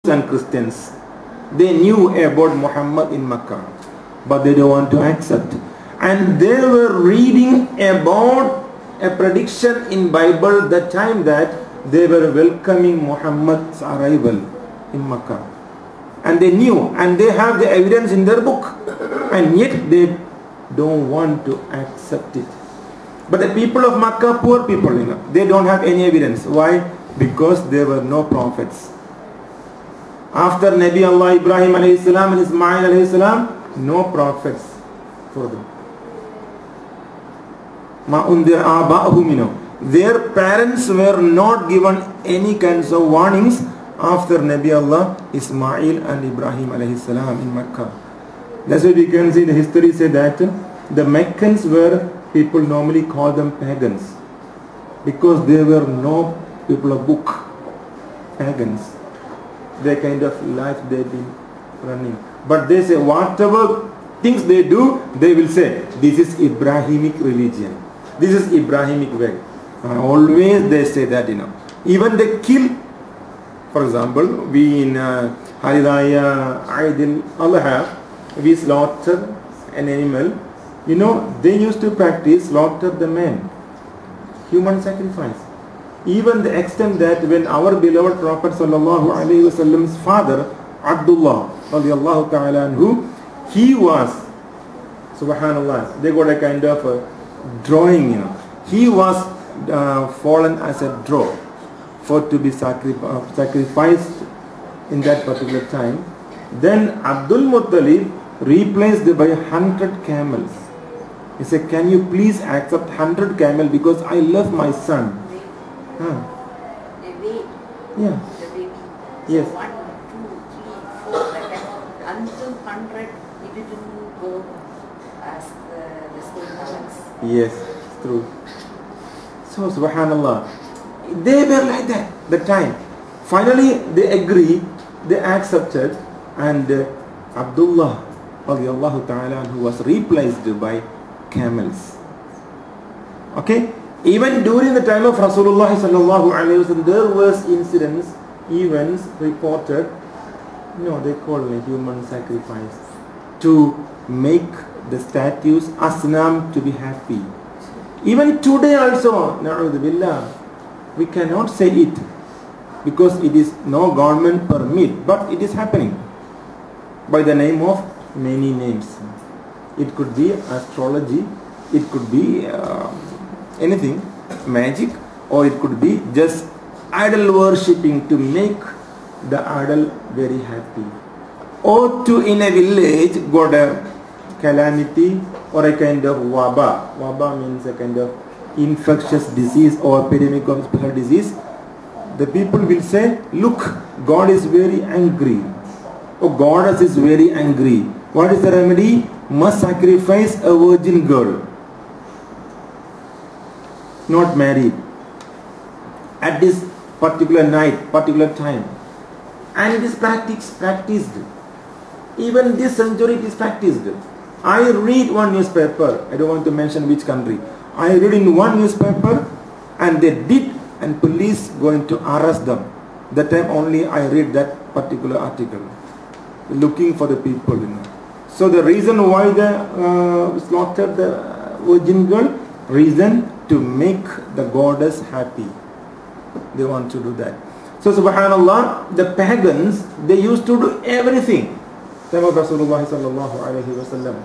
and Christians. They knew about Muhammad in Mecca, but they don't want to accept. And they were reading about a prediction in Bible that time that they were welcoming Muhammad's arrival in Mecca. And they knew, and they have the evidence in their book, and yet they don't want to accept it. But the people of Makkah, poor people, they don't have any evidence. Why? Because there were no prophets. After Nabi Allah Ibrahim alayhi salam and Ismail alayhi salam, no prophets for them. Their parents were not given any kinds of warnings after Nabi Allah Ismail and Ibrahim alayhi salam in Makkah. That's why we can see the history say that the Meccans were, people normally call them pagans, because there were no people of book, pagans. Their kind of life they've been running. But they say whatever things they do, they will say this is Abrahamic religion, this is Abrahamic way. Always they say that, even they kill. For example, we in Hari Raya, Eid al-Adha, we slaughter an animal. They used to practice slaughter the man, human sacrifice. Even the extent that when our beloved Prophet sallallahu alaihi wasallam's father Abdullah radiallahu ta'ala anhu, he was, subhanallah, they got a kind of a drawing, he was fallen as a draw for to be sacrificed in that particular time. Then Abdul Muttalib replaced by 100 camels. He said, can you please accept 100 camels because I love my son. The weight. Yeah. The baby. Yes. So 1, 2, 3, 4, like that. Until 100, it didn't go as the same happens. Yes, it's true. So, subhanallah, they were like that the time. Finally, they agree, they accepted, and Abdullah radiallahu ta'ala, who was replaced by camels. Okay? Even during the time of Rasulullah sallallahu alaihi wasallam, there was incidents, events reported. They call it human sacrifice to make the statues asnam to be happy. Even today also, na'udhu billah, we cannot say it because it is no government permit, but it is happening by the name of many names. It could be astrology, it could be anything, magic, or it could be just idol worshipping to make the idol very happy, or to in a village got a calamity or a kind of waba. Waba means a kind of infectious disease or epidemic of special disease. The people will say, look, God is very angry, or goddess is very angry. What is the remedy? Must sacrifice a virgin girl, not married, at this particular night, particular time. And it is practiced. Even this century it is practiced. I read one newspaper, I don't want to mention which country. I read in one newspaper and they did, and police going to arrest them. That time only I read that particular article, looking for the people. So the reason why they slaughtered the virgin girl, reason to make the goddess happy. They want to do that. So subhanallah, the pagans, they used to do everything. Time of Rasulullah sallallahu alayhi wa sallam.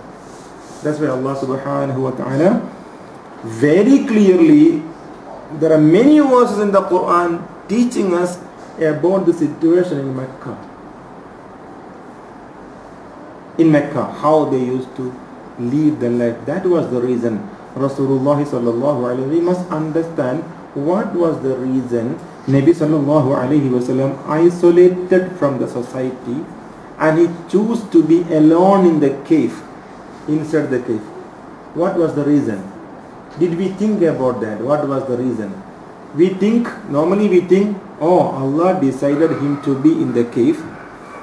That's why Allah subhanahu wa ta'ala very clearly, there are many verses in the Quran teaching us about the situation in Mecca. In Mecca, how they used to live their life. That was the reason. Rasulullah sallallahu alayhi wa sallam, we must understand what was the reason Nabi sallallahu alayhi wa sallam isolated from the society and he chose to be alone in the cave, inside the cave. What was the reason? Did we think about that? What was the reason? Normally we think, oh, Allah decided him to be in the cave.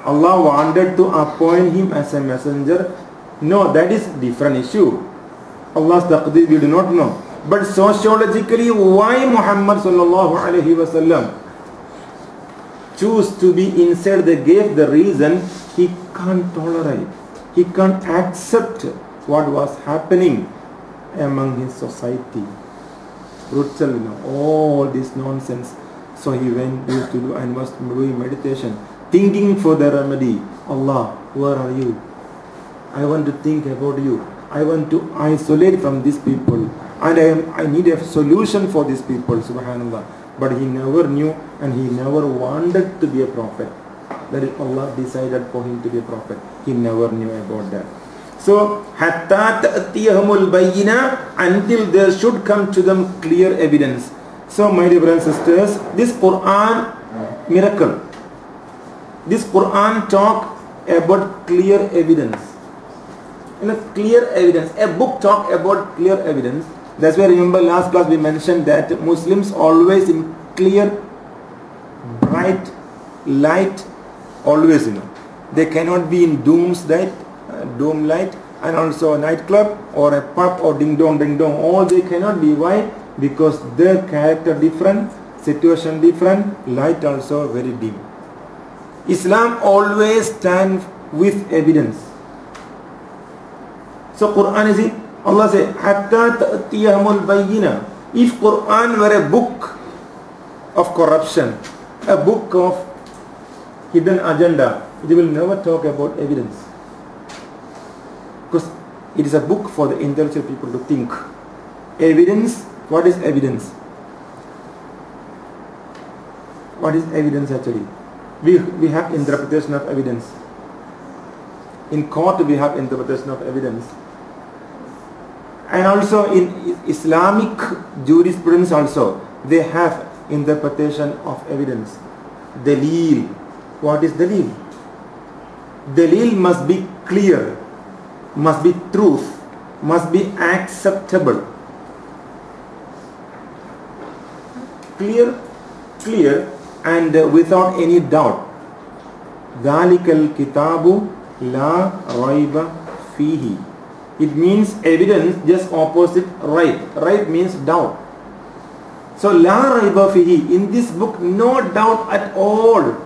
Allah wanted to appoint him as a messenger. No, that is different issue. Allah's taqdeer we do not know. But sociologically, why Muhammad sallallahu alayhi wa sallam choose to be inside the cave, the reason he can't tolerate, he can't accept what was happening among his society. Brutal, all this nonsense. So he used to do and was doing meditation, thinking for the remedy. Allah, where are you? I want to think about you. I want to isolate from these people, and I need a solution for these people, subhanallah. But he never knew, and he never wanted to be a prophet. That is, Allah decided for him to be a prophet. He never knew about that. So, hatta ta'tiyahumul bayyina, until there should come to them clear evidence. So, my dear brothers and sisters, this Quran miracle, this Quran talk about clear evidence. Clear evidence. A book talk about clear evidence. That's why, remember last class we mentioned that Muslims always in clear, bright light, always, they cannot be in dome light, and also a nightclub or a pub or ding dong, all they cannot be. Why? Because their character different, situation different, light also very dim. Islam always stands with evidence. So Quran is it? Allah says, hatta ta'tiyahumul bayyina. If Quran were a book of corruption, a book of hidden agenda, it will never talk about evidence. Because it is a book for the intellectual people to think. Evidence, what is evidence? What is evidence actually? We have interpretation of evidence. In court we have interpretation of evidence. And also in Islamic jurisprudence also, they have interpretation of evidence. Dalil. What is dalil? Dalil must be clear, must be truth, must be acceptable. Clear and without any doubt. ذَلِكَ الْكِتَابُ لَا رَيْبَ فِيهِ. It means evidence, just opposite right. Right means doubt. So la raiba fihi, in this book no doubt at all.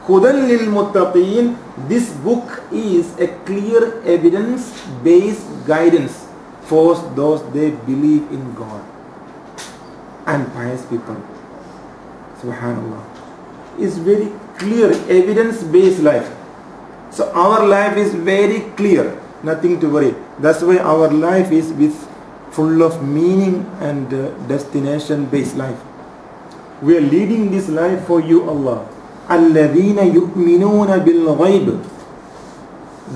Hudan lil muttaqin, this book is a clear evidence based guidance for those they believe in God and pious people. Subhanallah. It's very clear evidence based life. So our life is very clear. Nothing to worry. That's why our life is full of meaning and destination based life. We are leading this life for you, Allah. الَّذِينَ يُؤْمِنُونَ بِالْغَيْبِ.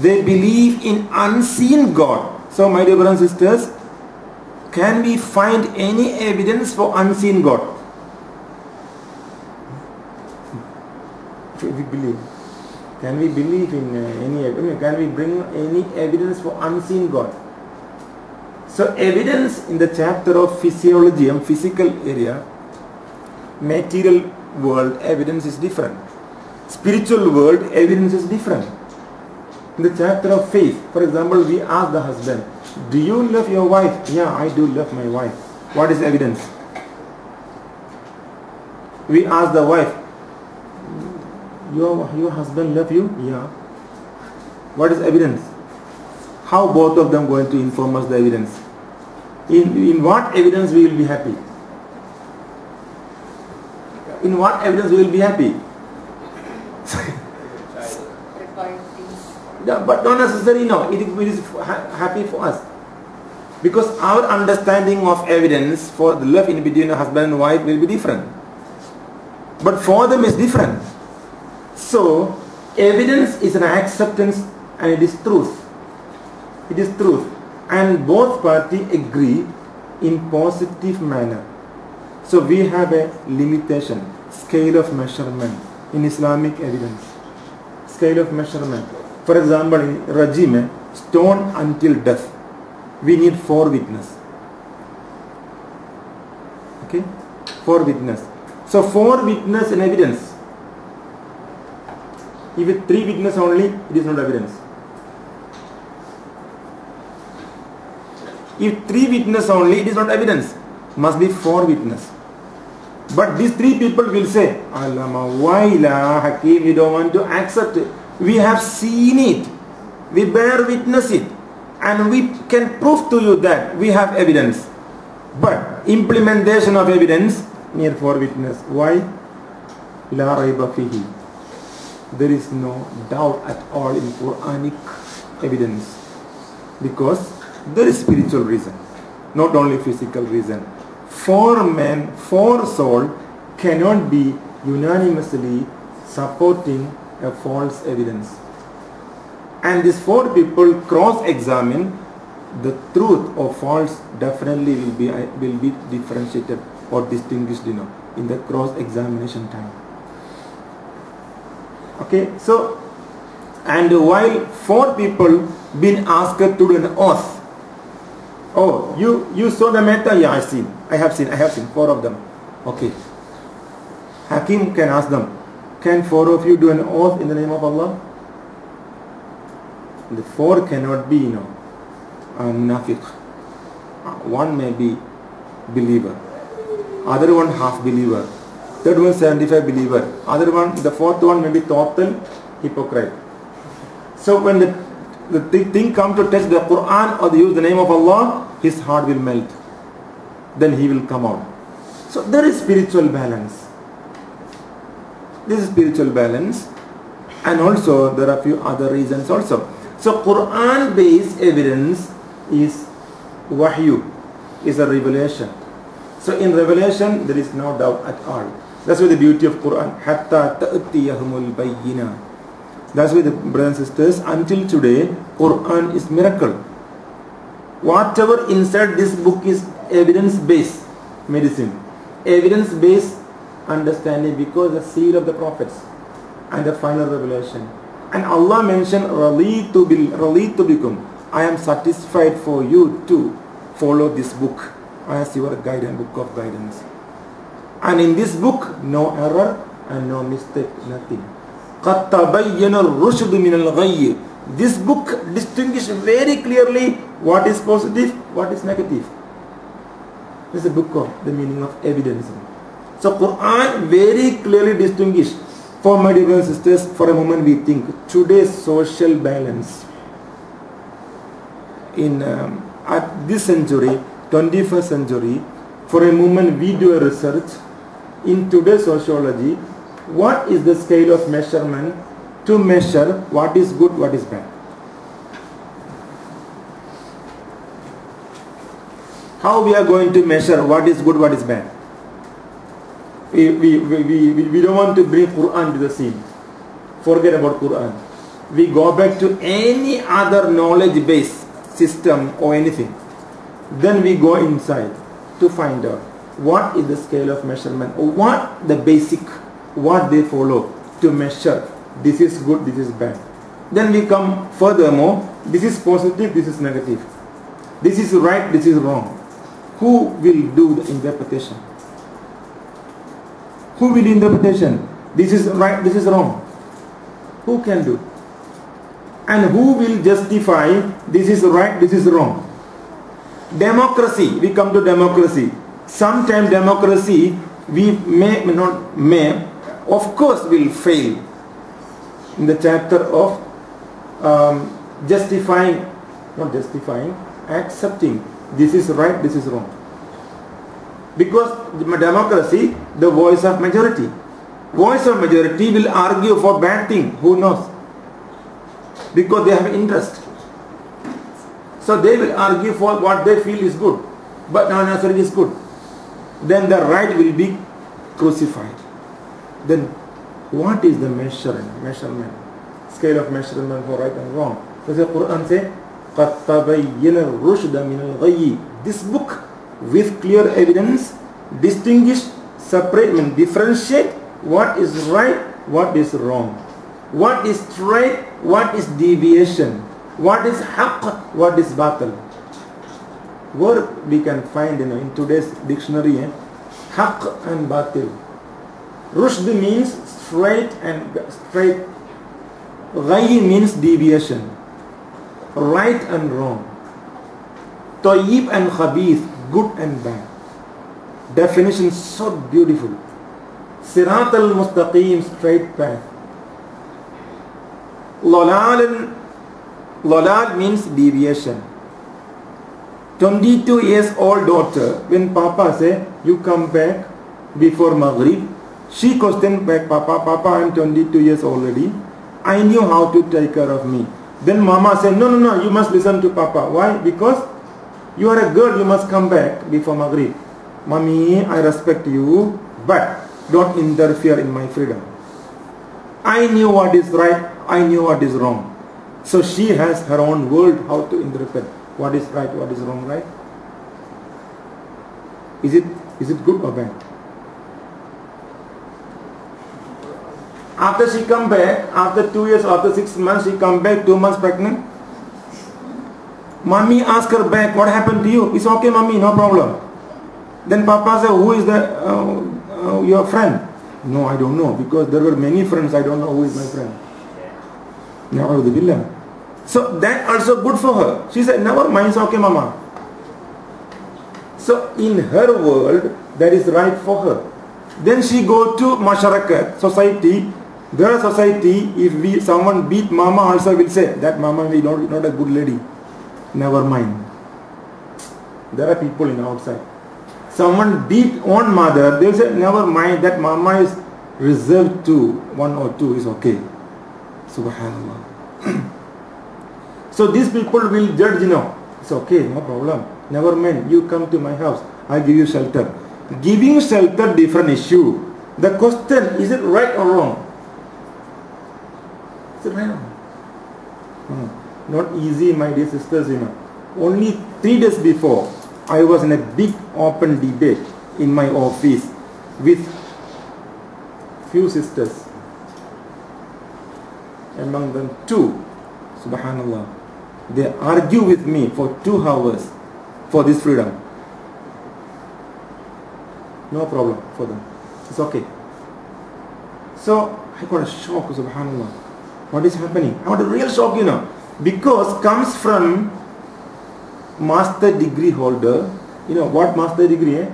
They believe in unseen God. So my dear brothers and sisters, can we find any evidence for unseen God? We believe. Can we believe in can we bring any evidence for unseen God? So evidence in the chapter of physiology and physical area, material world, evidence is different. Spiritual world, evidence is different. In the chapter of faith, for example, we ask the husband, do you love your wife? Yeah, I do love my wife. What is evidence? We ask the wife, your husband love you? Yeah. What is evidence? How both of them going to inform us the evidence? In what evidence we will be happy? In what evidence we will be happy? Yeah, but not necessarily, no. It is happy for us. Because our understanding of evidence for the love in between a husband and wife will be different. But for them it's different. So, evidence is an acceptance and it is truth. It is truth. And both parties agree in positive manner. So, we have a limitation, scale of measurement in Islamic evidence. Scale of measurement. For example, in Rajim, stone until death. We need 4 witnesses. Okay? 4 witnesses. So, 4 witnesses in evidence. If it's 3 witnesses only, it is not evidence. If 3 witnesses only, it is not evidence. Must be 4 witnesses. But these three people will say, Allama, Waila, Hakim, we don't want to accept it. We have seen it. We bear witness it. And we can prove to you that we have evidence. But implementation of evidence, mere for witness. Why? La raiba fihi. There is no doubt at all in Quranic evidence. Because there is spiritual reason, not only physical reason. Four men, four souls cannot be unanimously supporting a false evidence. And these four people cross-examine the truth or false definitely will be differentiated or distinguished, in the cross-examination time. Okay, so, and while four people been asked to do an oath. Oh, you saw the matter? Yeah, I have seen, four of them. Okay. Hakim can ask them, can four of you do an oath in the name of Allah? The four cannot be, munafiq. One may be believer, other one half believer, third one 75 believer, other one, the fourth one may be total hypocrite. So when the thing comes to touch the Quran or use the name of Allah, his heart will melt. Then he will come out. So there is spiritual balance. This is spiritual balance. And also there are a few other reasons also. So Quran based evidence is wahyu, is a revelation. So in revelation there is no doubt at all. That's why the beauty of Quran. Hatta ta'tiyahumul bayyina. That's why the brothers and sisters, until today, Quran is miracle. Whatever inside this book is evidence-based medicine, evidence-based understanding, because the seal of the prophets and the final revelation. And Allah mentioned, Ralitu bikum. I am satisfied for you to follow this book as your guidance, book of guidance. And in this book, no error and no mistake, nothing. قَدْ تَبَيَّنَ الرُّشْدُ مِنَ الْغَيِّ. This book distinguishes very clearly what is positive, what is negative. This is a book of the meaning of evidence. So Quran very clearly distinguished. For my dear brothers and sisters, for a moment we think today's social balance in at this century, 21st century, for a moment we do a research in today's sociology. What is the scale of measurement to measure what is good, what is bad? How we are going to measure what is good, what is bad? We don't want to bring Quran to the scene. Forget about Quran. We go back to any other knowledge-based system or anything. Then we go inside to find out what is the scale of measurement, or what the basic, what they follow to measure. This is good, this is bad. Then we come furthermore, this is positive, this is negative. This is right, this is wrong. Who will do the interpretation? Who will do interpretation? This is right, this is wrong. Who can do? And who will justify this is right, this is wrong? Democracy, we come to democracy. Sometimes democracy, we may, of course will fail in the chapter of accepting this is right, this is wrong. Because democracy, the voice of majority. Voice of majority will argue for bad thing. Who knows? Because they have interest. So they will argue for what they feel is good, but not necessarily is good. Then the right will be crucified. Then what is the measurement? Scale of measurement for right and wrong. So the Quran says, قَدْ تَبَيَّنَ الرُّشْدَ مِنَ الْغَيِّ. This book with clear evidence distinguish, separate, and differentiate what is right, what is wrong, what is straight, what is deviation, what is haqq, what is batil. Word we can find in today's dictionary, haqq and batil. Rushd means straight and straight. Ghayy means deviation, right and wrong. Tayyib and khabith, good and bad. definition so beautiful. Sirat al-Mustaqim, straight path. Lalal means deviation. 22 years old daughter, when Papa say, you come back before Maghrib, she questioned back, Papa, I am 22 years already. I knew how to take care of me. Then Mama said, no, you must listen to Papa. Why? Because you are a girl, you must come back before Maghrib. Mommy, I respect you, but don't interfere in my freedom. I knew what is right, I knew what is wrong. So she has her own world how to interpret what is right, what is wrong, right? Is it good or bad? After she come back, after 2 years, after 6 months, she come back 2 months pregnant. Mommy ask her back, what happened to you? It's okay, Mommy, no problem. Then Papa said, who is your friend? No, I don't know, because there were many friends, I don't know who is my friend. So that also good for her. She said, never mind, it's okay, Mama. So in her world, that is right for her. Then she go to Masharakat, society. Their society, if someone beat Mama, also will say, that Mama is not a good lady. Never mind. There are people in outside. Someone beat on mother, they will say, never mind, that Mama is reserved to 1 or 2 is okay. Subhanallah. So these people will judge, it's okay, no problem. Never mind, you come to my house, I give you shelter. Giving shelter, different issue. The question, is it right or wrong? Is it right or wrong? Not easy, my dear sisters, Only 3 days before, I was in a big open debate in my office with few sisters. Among them 2, subhanallah. They argue with me for 2 hours for this freedom. No problem for them. It's okay. So I got a shock, subhanallah. What is happening? I got a real shock, because comes from master degree holder. What master degree?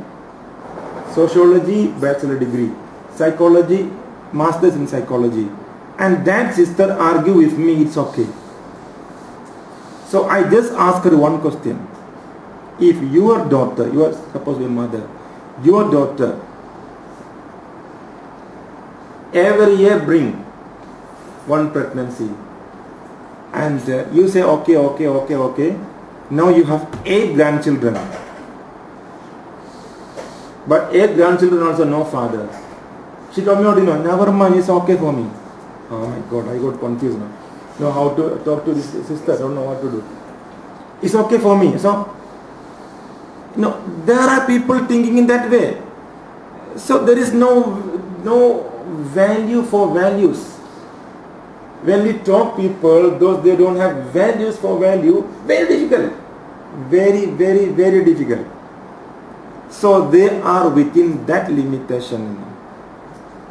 Sociology, bachelor degree. Psychology, masters in psychology. And that sister argue with me, it's okay. So I just ask her one question. If your daughter, you are supposed to be a mother, your daughter every year bring 1 pregnancy, and you say okay. Now you have 8 grandchildren, but 8 grandchildren also no father. She told me, never mind, it's okay for me. Oh my God, I got confused now. Know how to talk to this sister, I don't know what to do. It's okay for me. So, there are people thinking in that way. So there is no value for values. When we talk people, those they don't have values for value, very difficult. Very, very, very difficult. So they are within that limitation.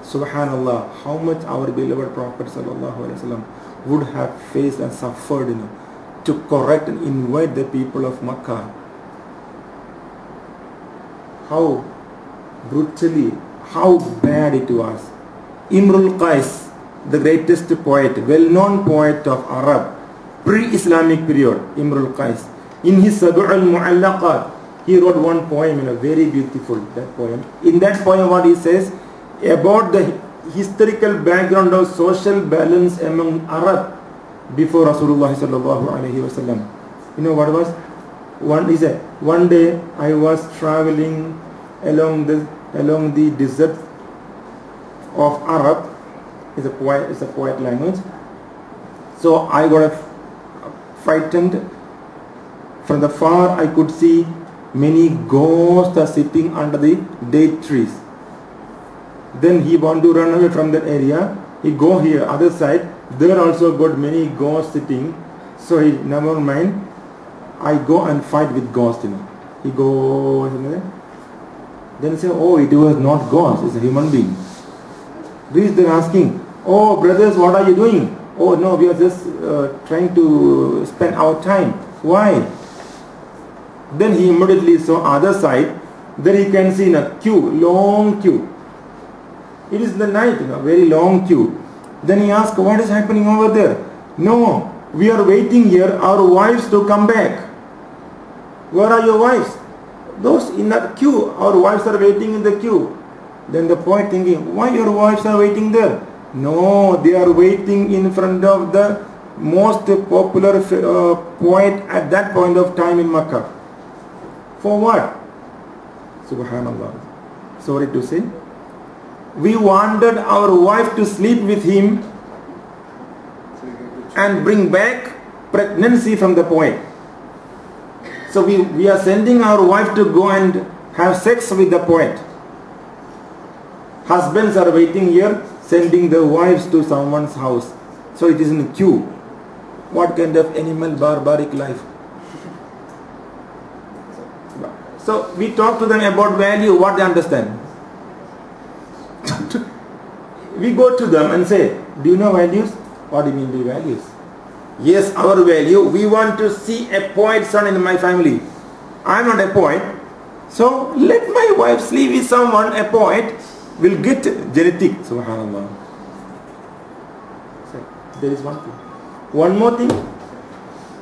Subhanallah, how much our beloved Prophet ﷺ would have faced and suffered to correct and invite the people of Makkah. How brutally, how bad it was. Imrul Qais, the greatest poet, well-known poet of Arab, pre-Islamic period, Imrul Qais. In his Sab' al-Mu'allaqat, he wrote one poem, very beautiful, that poem. In that poem, what he says about the historical background of social balance among Arab before Rasulullah sallallahu alaihi wasallam. What was? One day I was traveling along the desert of Arab. It's a quiet language. So I got frightened. From the far I could see many ghosts are sitting under the date trees. Then he want to run away from that area. He go here, other side. There also got many ghosts sitting. So he, never mind, I go and fight with ghosts. He goes, then say, oh, it was not ghost, it's a human being. They're asking, oh brothers, what are you doing? Oh no, we are just trying to spend our time. Why? Then he immediately saw other side, Then he can see a queue, long queue. It is the night, very long queue. Then he asks, what is happening over there? No, we are waiting here, our wives to come back. Where are your wives? Those in that queue, our wives are waiting in the queue. Then the poet thinking, why your wives are waiting there? No, they are waiting in front of the most popular poet at that point of time in Makkah. For what? Subhanallah. Sorry to say. We wanted our wife to sleep with him and bring back pregnancy from the poet. So we are sending our wife to go and have sex with the poet. Husbands are waiting here, sending their wives to someone's house. So it is in a queue. What kind of animal barbaric life? So we talk to them about value, what they understand. We go to them and say, do you know values? What do you mean by values? Yes, our value, we want to see a poet's son in my family. I am not a poet. So let my wife sleep with someone, a poet will get genetic. Subhanallah. So, there is one thing. One more thing.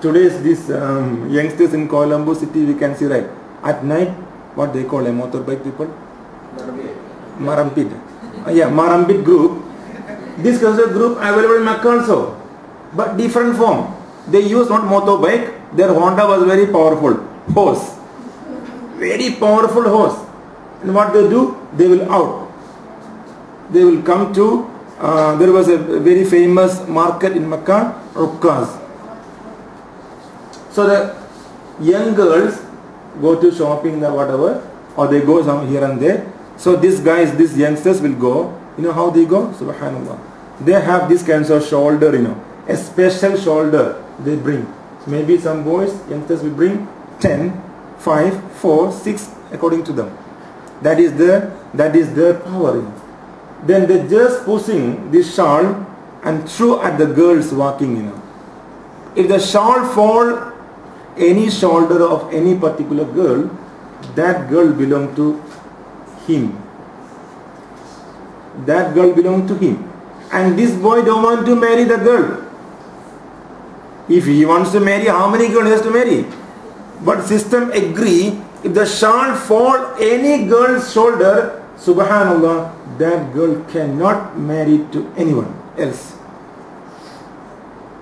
Today's these youngsters in Colombo city, we can see, right? At night, what they call a motorbike people? Marampid. Yeah, Marampid group. This kind of group available in Makkah also, but different form. They use not motorbike. Their Honda was very powerful horse, very powerful horse. And what they do? They will out. They will come to. There was a very famous market in Makkah, Ukkaz. So the young girls go to shopping or whatever, or they go some here and there. So these guys, these youngsters will go. You know how they go? Subhanallah. They have this kind of shoulder, a special shoulder they bring. Maybe some boys, youngsters will bring 10, 5, 4, 6 according to them. That is their power. Then they just pushing this shawl and throw at the girls walking. If the shawl fall any shoulder of any particular girl, that girl belong to him. That girl belong to him. And this boy don't want to marry the girl. If he wants to marry, how many girls he has to marry? But system agree, if the shawl fall any girl's shoulder, subhanallah, that girl cannot marry to anyone else.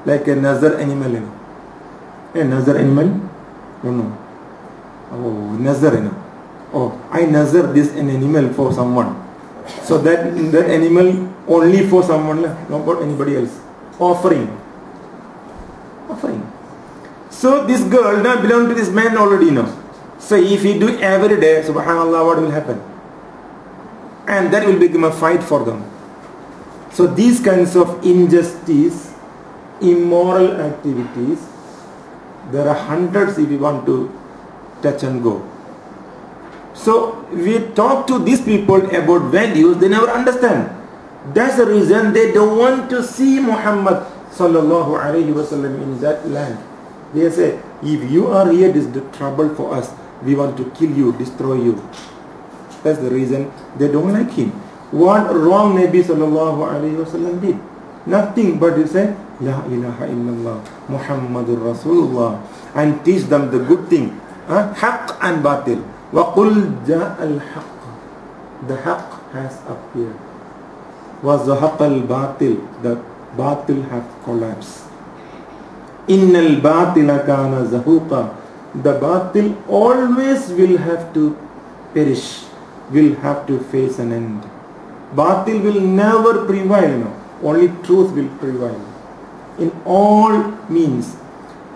Like a nazar animal. A nazar animal? No. Oh, nazar. Oh, I nazar this an animal for someone. So that animal only for someone, not about anybody else. Offering. So this girl now belongs to this man already now. So if he do every day, subhanallah, what will happen? And that will become a fight for them. So these kinds of injustice, immoral activities, there are hundreds if you want to touch and go. So we talk to these people about values, they never understand. That's the reason they don't want to see Muhammad sallallahu alaihi wasallam in that land. They say, if you are here, this is the trouble for us. We want to kill you, destroy you. That's the reason they don't like him. What wrong Nabi sallallahu alaihi wasallam did? Nothing but he said, La ilaha illallah, Muhammadur Rasulullah, and teach them the good thing. Haqq and batil. وَقُلْ جَاءَ الْحَقِّ. The haqq has appeared. وَزَهَقَ الْبَاطِلِ. The batil have collapsed. إِنَّ الْبَاطِلَ كَانَ زَهُوقًا. The batil always will have to perish, will have to face an end. Batil will never prevail. Only truth will prevail. In all means.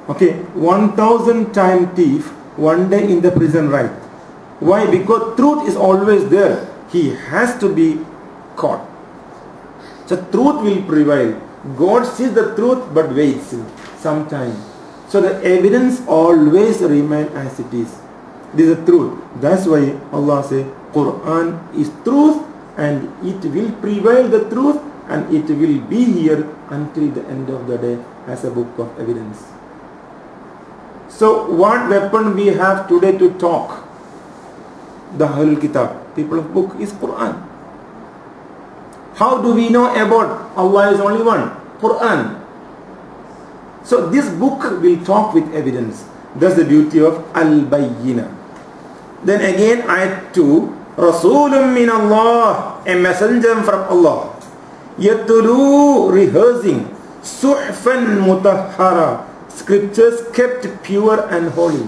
Okay, 1,000 time thief, one day in the prison, right? Why? Because truth is always there. He has to be caught. So truth will prevail. God sees the truth but waits some time. So the evidence always remains as it is. This is the truth. That's why Allah says Quran is truth and it will prevail the truth and it will be here until the end of the day as a book of evidence. So what weapon we have today to talk? the Ahlul Kitab, people of book, is Quran. How do we know about Allah is only one? Quran. So this book will talk with evidence. That's the beauty of Al-Bayyina. Then again ayat 2, Rasulun min Allah, a messenger from Allah. Yatulu, rehearsing, Suhfan mutahhara, scriptures kept pure and holy.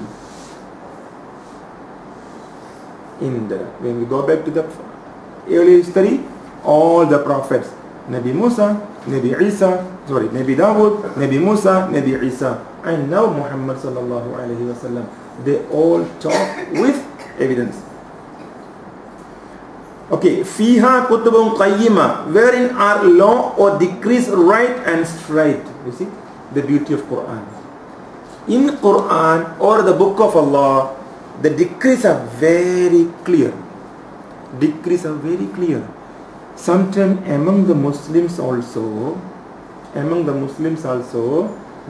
When we go back to the early history, all the prophets, Nabi Musa, Nabi Dawud, Nabi Musa, Nabi Isa, and now Muhammad sallallahu alaihi wasallam, they all talk with evidence. Okay, fiha kutubun qayyima, wherein are law or decrees right and straight. You see the beauty of Quran. In Quran or the book of Allah, the decrees are very clear. Decrees are very clear. Sometimes among the Muslims also,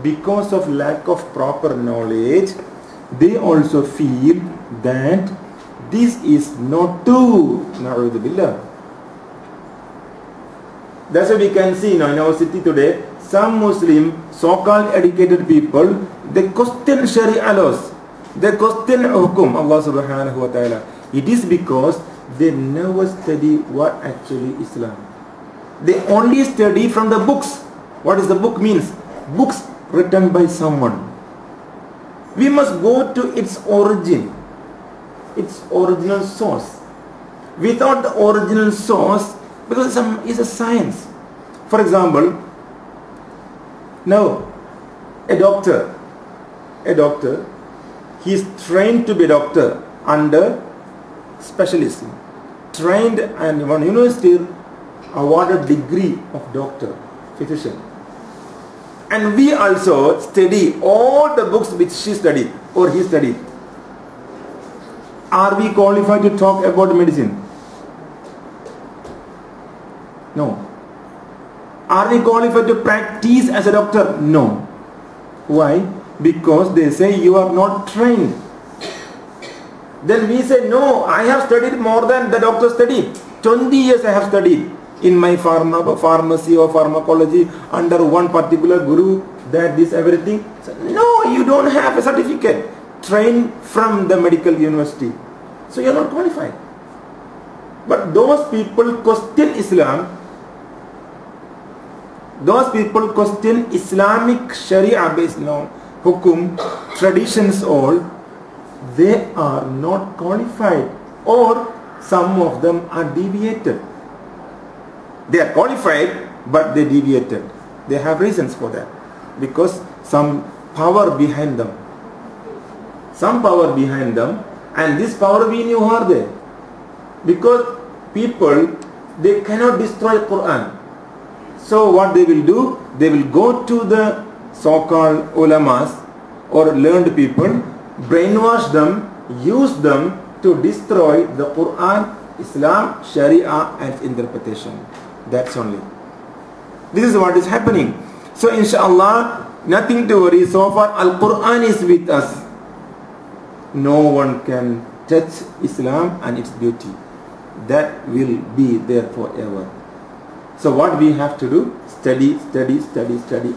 because of lack of proper knowledge, they also feel that this is not true. Na'udhu billah. That's why we can see now in our city today, some Muslim so-called educated people, they question Sharia laws, they question hukum Allah subhanahu wa ta'ala. It is because they never study what actually Islam. They only study from the books. What does the book means? Books written by someone. We must go to its origin, its original source. Without the original source, because it's a science. For example, now a doctor, he is trained to be a doctor under specialism, trained and one university awarded degree of doctor, physician. And we also study all the books which she studied or he studied. Are we qualified to talk about medicine? No. Are we qualified to practice as a doctor? No. Why? Because they say you are not trained. Then we say, no, I have studied more than the doctor studied. 20 years I have studied in my pharmacy or pharmacology under one particular guru, that this everything. So, no, you don't have a certificate trained from the medical university. So you are not qualified. But those people question Islam. Those people question Islamic Sharia based law, hukum, traditions all. They are not qualified, or some of them are deviated. They are qualified, but they deviated. They have reasons for that, because some power behind them. Some power behind them, and this power we knew are there. Because people, they cannot destroy Quran. So what they will do, they will go to the so-called ulamas or learned people, brainwash them, use them to destroy the Quran, Islam, Sharia and its interpretation. That's only. This is what is happening. So inshallah, nothing to worry. So far Al-Quran is with us. No one can touch Islam and its beauty. That will be there forever. So what we have to do? Study,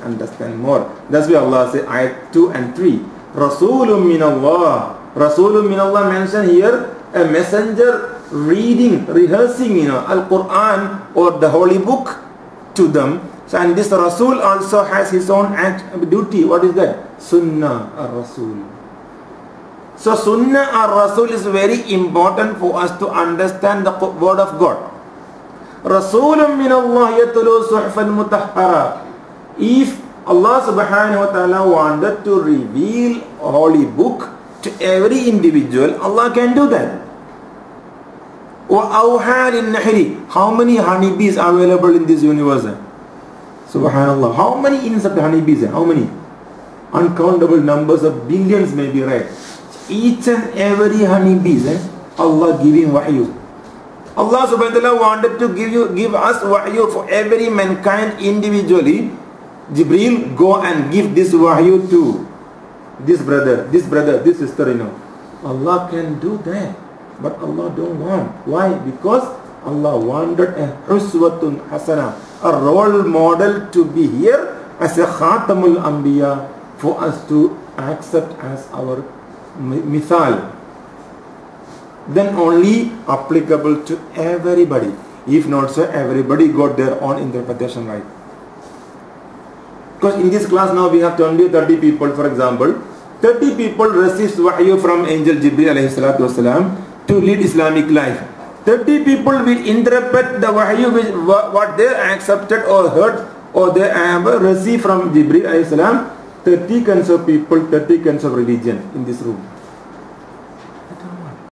understand more. That's why Allah says, ayat 2 and 3. Rasulun min Allah. Rasulun min Allah mentioned here, a messenger reading, rehearsing, Al-Quran or the holy book to them. So, and this Rasul also has his own duty. What is that? Sunnah ar-Rasul. So Sunnah ar-Rasul is very important for us to understand the word of God. Rasulun min Allah yatlu suhfan mutahhara. If Allah subhanahu wa ta'ala wanted to reveal a holy book to every individual, Allah can do that. وَأَوْحَى لِلنَّحْلِ. How many honeybees are available in this universe? Subhanallah. How many insect honeybees? How many? Uncountable numbers of billions may be right. Each and every honeybees, Allah giving wahyu. Allah subhanahu wa ta'ala wanted to give us wahyu for every mankind individually. Jibreel, go and give this wahyu to this brother, this sister, Allah can do that. But Allah don't want. Why? Because Allah wanted a Uswatun Hasana, a role model to be here as a Khatamul Anbiya for us to accept as our mithal. Then only applicable to everybody. If not so, everybody got their own interpretation right. Because in this class now we have 20 or 30 people, for example. 30 people receive wahyu from Angel Jibreel alayhi salatu wasalam to lead Islamic life. 30 people will interpret the wahyu which what they accepted or heard or they have received from Jibreel alayhi salam. 30 kinds of people, 30 kinds of religion in this room.